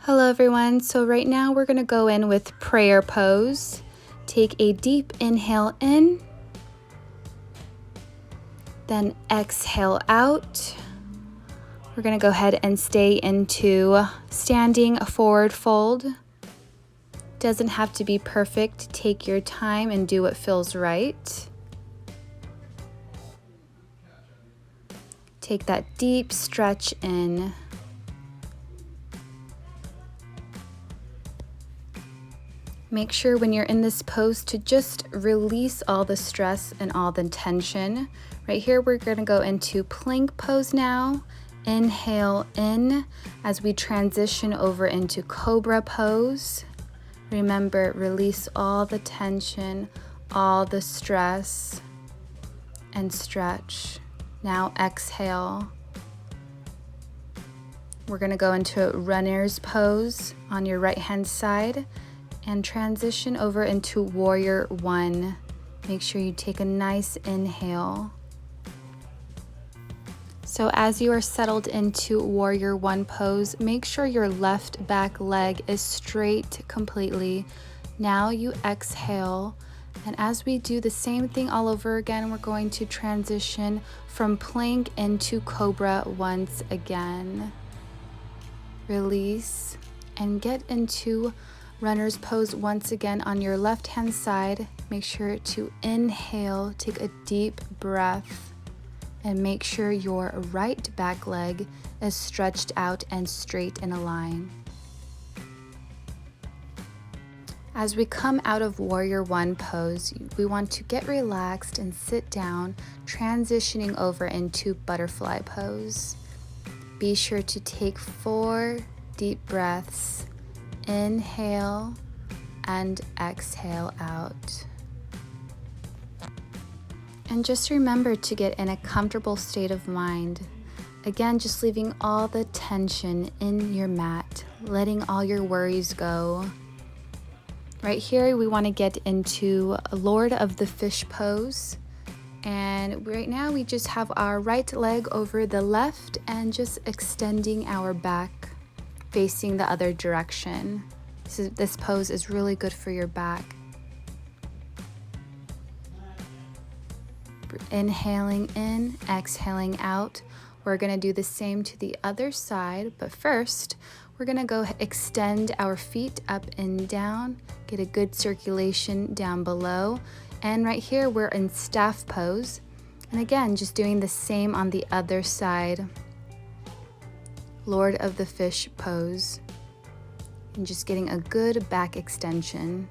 Hello everyone, so right now we're going to go in with prayer pose. Take a deep inhale in, then exhale out. We're going to go ahead and stay into standing forward fold. Doesn't have to be perfect, take your time and do what feels right. Take that deep stretch in. Make sure when you're in this pose to just release all the stress and all the tension. Right here, we're gonna go into plank pose now. Inhale in as we transition over into cobra pose. Remember, release all the tension, all the stress, and stretch. Now exhale. We're gonna go into runner's pose on your right hand side and transition over into warrior one. Make sure you take a nice inhale. So as you are settled into warrior one pose, make sure your left back leg is straight completely. Now you exhale, and as we do the same thing all over again, we're going to transition from plank into cobra once again. Release and get into runner's pose once again on your left hand side. Make sure to inhale, take a deep breath, and make sure your right back leg is stretched out and straight in a line. As we come out of warrior one pose, we want to get relaxed and sit down, transitioning over into butterfly pose. Be sure to take 4 deep breaths. Inhale and exhale out. And just remember to get in a comfortable state of mind. Again, just leaving all the tension in your mat, letting all your worries go. Right here, we want to get into Lord of the Fish pose. And right now, we just have our right leg over the left and just extending our back, facing the other direction. This pose is really good for your back. Inhaling in, exhaling out. We're gonna do the same to the other side, but first, we're gonna go extend our feet up and down, get a good circulation down below. And right here, we're in staff pose. And again, just doing the same on the other side. Lord of the Fish pose. And just getting a good back extension.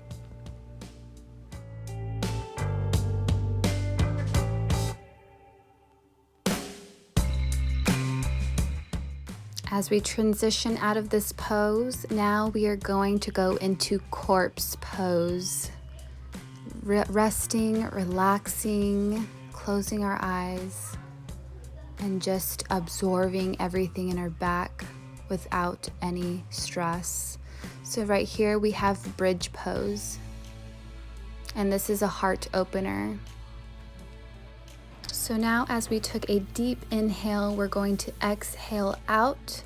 As we transition out of this pose, now we are going to go into corpse pose. Resting, relaxing, closing our eyes, and just absorbing everything in our back without any stress. So right here we have bridge pose, and this is a heart opener. So now as we took a deep inhale, we're going to exhale out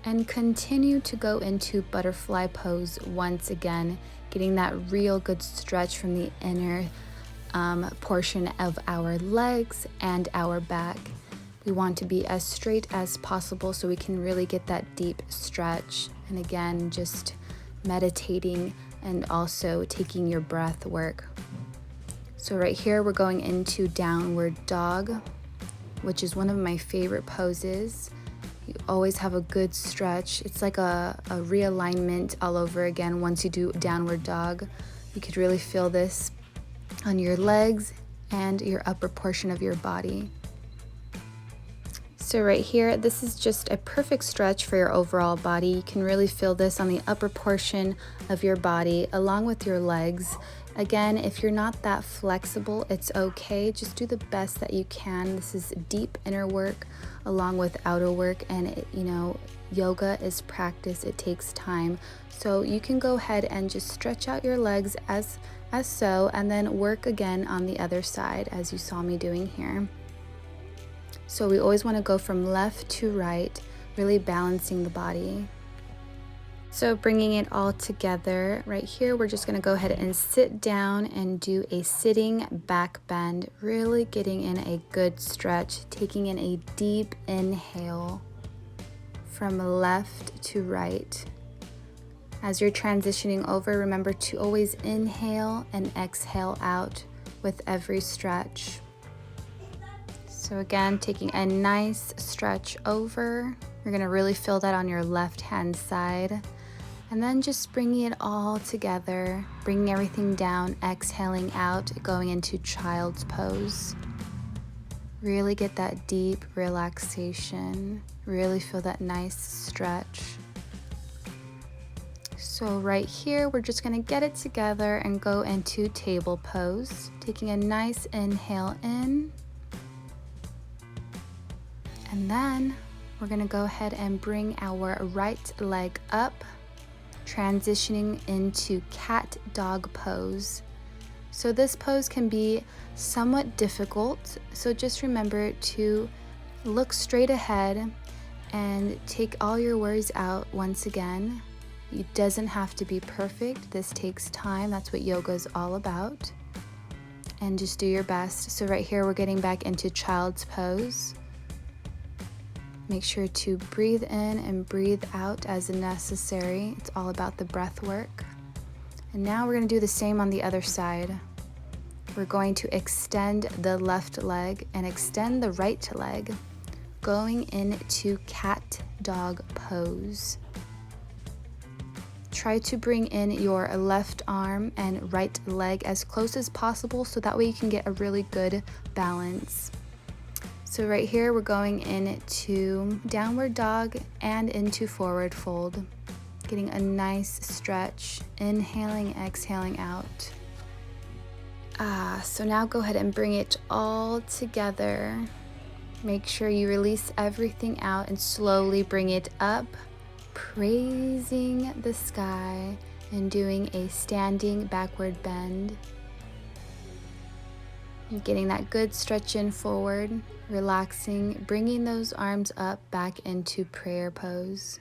and continue to go into butterfly pose once again, getting that real good stretch from the inner portion of our legs and our back. We want to be as straight as possible so we can really get that deep stretch. And again, just meditating and also taking your breath work. So right here, we're going into downward dog, which is one of my favorite poses. You always have a good stretch. It's like a realignment all over again once you do downward dog. You could really feel this on your legs and your upper portion of your body. So right here, this is just a perfect stretch for your overall body. You can really feel this on the upper portion of your body along with your legs. Again, if you're not that flexible, it's okay. Just do the best that you can. This is deep inner work along with outer work, and yoga is practice. It takes time. So you can go ahead and just stretch out your legs as so, and then work again on the other side as you saw me doing here. So we always want to go from left to right, really balancing the body. So bringing it all together right here, we're just going to go ahead and sit down and do a sitting back bend, really getting in a good stretch, taking in a deep inhale from left to right. As you're transitioning over, remember to always inhale and exhale out with every stretch. So again, taking a nice stretch over. You're going to really feel that on your left hand side. And then just bringing it all together, bringing everything down, exhaling out, going into child's pose. Really get that deep relaxation. Really feel that nice stretch. So right here, we're just going to get it together and go into table pose. Taking a nice inhale in. And then we're going to go ahead and bring our right leg up, transitioning into cat dog pose. So this pose can be somewhat difficult, so just remember to look straight ahead and take all your worries out once again. It doesn't have to be perfect. This takes time. That's what yoga is all about. And just do your best. So right here, we're getting back into child's pose. Make sure to breathe in and breathe out as necessary. It's all about the breath work. And now we're going to do the same on the other side. We're going to extend the left leg and extend the right leg, going into cat dog pose. Try to bring in your left arm and right leg as close as possible so that way you can get a really good balance. So right here, we're going into downward dog and into forward fold. Getting a nice stretch, inhaling, exhaling out. So now go ahead and bring it all together. Make sure you release everything out and slowly bring it up, praising the sky and doing a standing backward bend. Getting that good stretch in forward, relaxing, bringing those arms up back into prayer pose.